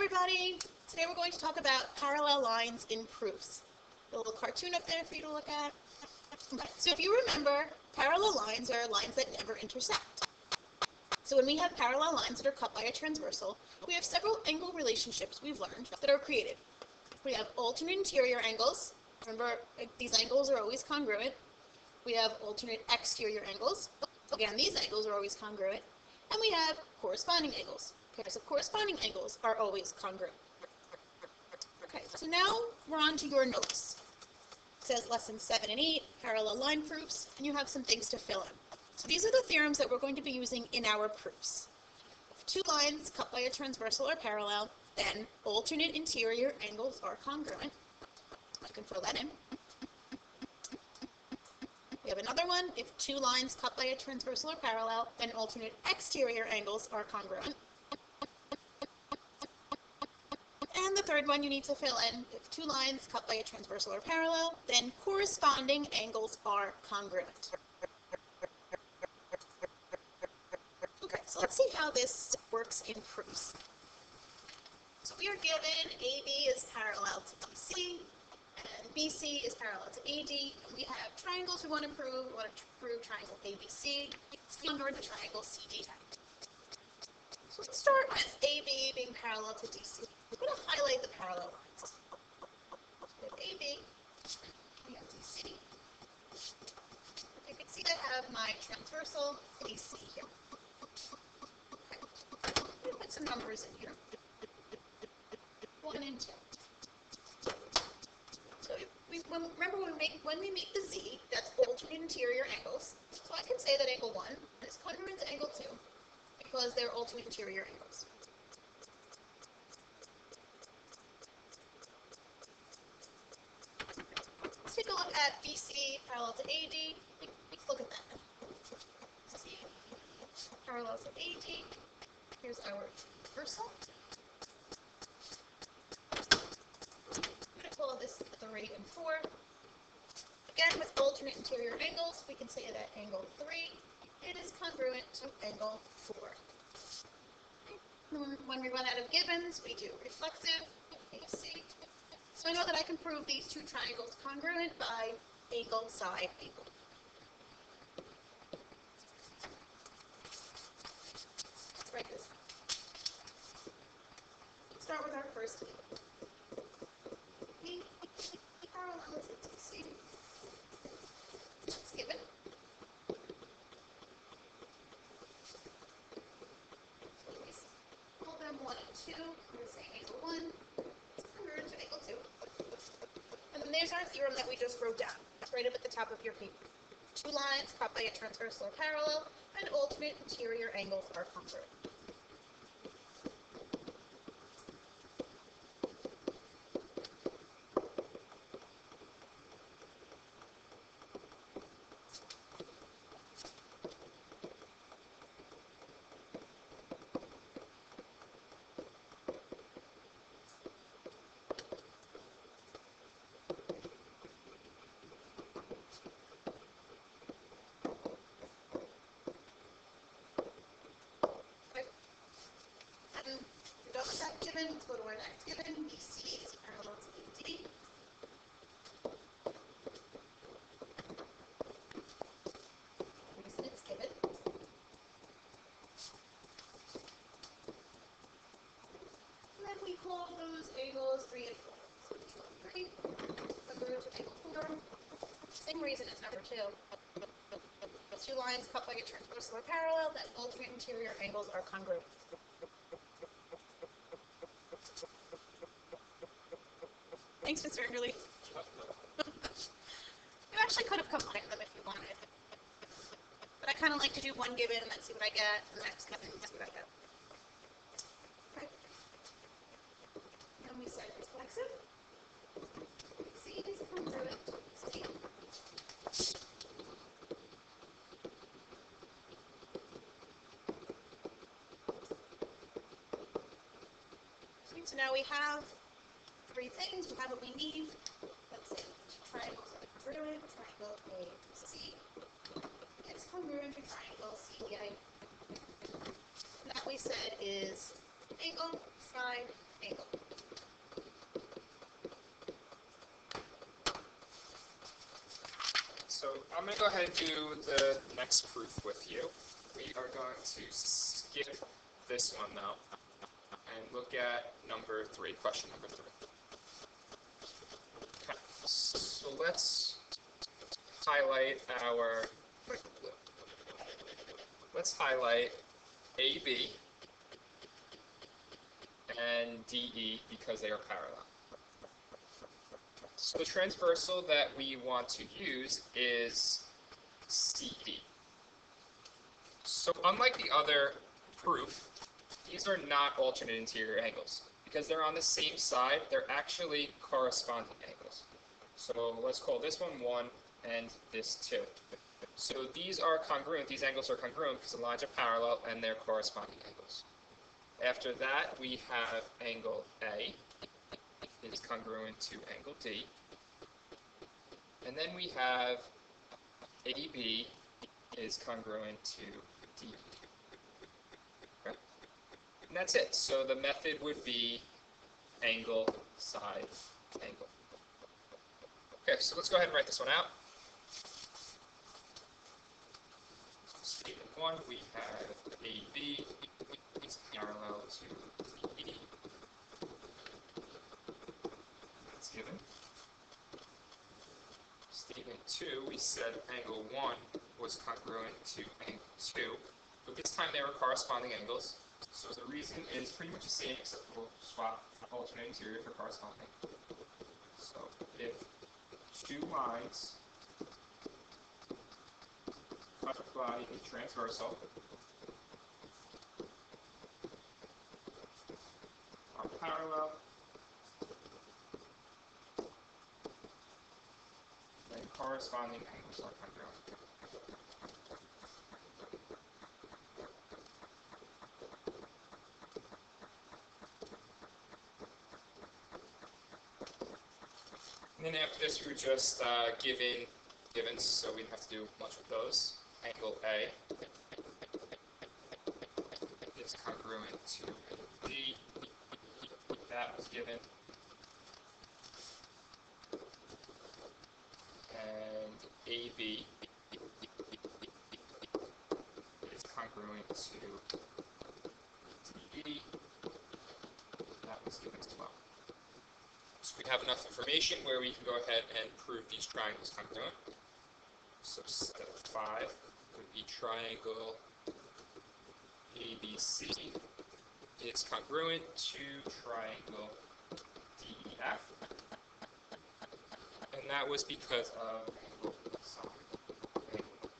everybody! Today we're going to talk about parallel lines in proofs. A little cartoon up there for you to look at. So if you remember, parallel lines are lines that never intersect. So when we have parallel lines that are cut by a transversal, we have several angle relationships we've learned that are created. We have alternate interior angles. Remember, these angles are always congruent. We have alternate exterior angles. Again, these angles are always congruent. And we have corresponding angles. Pairs of corresponding angles are always congruent. Okay, so now we're on to your notes. It says lessons 7 and 8, parallel line proofs, and you have some things to fill in. So these are the theorems that we're going to be using in our proofs. If two lines cut by a transversal are parallel, then alternate interior angles are congruent. I can fill that in. We have another one. If two lines cut by a transversal are parallel, then alternate exterior angles are congruent. And the third one you need to fill in. If two lines cut by a transversal are parallel, then corresponding angles are congruent. Okay, so let's see how this works in proofs. So we are given AB is parallel to DC, and BC is parallel to AD. We have triangles we want to prove. We want to prove triangle ABC. Let's go over the triangle CD. So let's start with AB being parallel to DC. I'm going to highlight the parallel lines. We have AB, we have DC. You can see I have my transversal DC here. Okay. I'm going to put some numbers in here. 1 and 2. So remember when we make the Z, that's alternate interior angles. So I can say that angle 1 is congruent to angle 2 because they're alternate interior angles. Let's take a look at BC parallel to AD. Let's look at that. BC parallel to AD. Here's our transversal. I'm going to call this 3 and 4. Again, with alternate interior angles, we can say that angle 3 it is congruent to angle 4. When we run out of gibbons, we do reflexive AC. So I know that I can prove these two triangles congruent by angle side angle. Let's write this out. Let's start with our first B parallel to DC. It's given. Call them 1 and 2. We're going to say angle 1 is congruent to angle 2. And then there's our theorem that we just wrote down. It's right up at the top of your paper. Two lines cut by a transversal are parallel, and alternate interior angles are congruent. Given, let's go to our next given. BC is parallel to AD. Reason it's given. And then we call those angles 3 and 4. So angle 3, congruent to angle 4. Same reason as number 2. Two lines cut by a transversal are parallel, that alternate interior angles are congruent. Thanks, Mr. Enderly. You actually could have combined them if you wanted. But I kind of like to do one given and then see what I get, and the next given and see what I get. Okay. And we said reflexive. C is congruent to C. So now we have 3 things. We have what we need. Let's say triangles are congruent. Triangle AC is congruent to triangle CDI. That we said is angle, side, angle. I'm going to go ahead and do the next proof with you. We are going to skip this one though and look at number 3, question number 3. Okay, so let's highlight AB and DE because they are parallel. So the transversal that we want to use is CE. So unlike the other proof, these are not alternate interior angles. Because they're on the same side, they're actually corresponding angles. So let's call this one 1 and this 2. So these are congruent, these angles are congruent because the lines are parallel and they're corresponding angles. After that, we have angle A is congruent to angle D. And then we have AB is congruent to DE. Okay? And that's it. So the method would be angle, side, angle. Okay, so let's go ahead and write this one out. Statement 1, we have AB is parallel to DE. That's given. Statement 2, we said angle 1 was congruent to angle 2, but this time they were corresponding angles. So the reason is pretty much the same, except we'll swap alternate interior for corresponding. So if 2 lines cut by a transversal are parallel, then corresponding angles are congruent. And then after this, we're just givens, so we don't have to do much with those. Angle A is congruent to D. That was given. And AB is congruent to DE. That was given as well. So we have enough information where we can go ahead and prove these triangles congruent. So step 5 would be triangle ABC is congruent to triangle DEF. And that was because of angle, side, angle.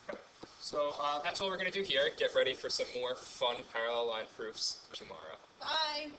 Okay. So that's all we're going to do here. Get ready for some more fun parallel line proofs tomorrow. Bye.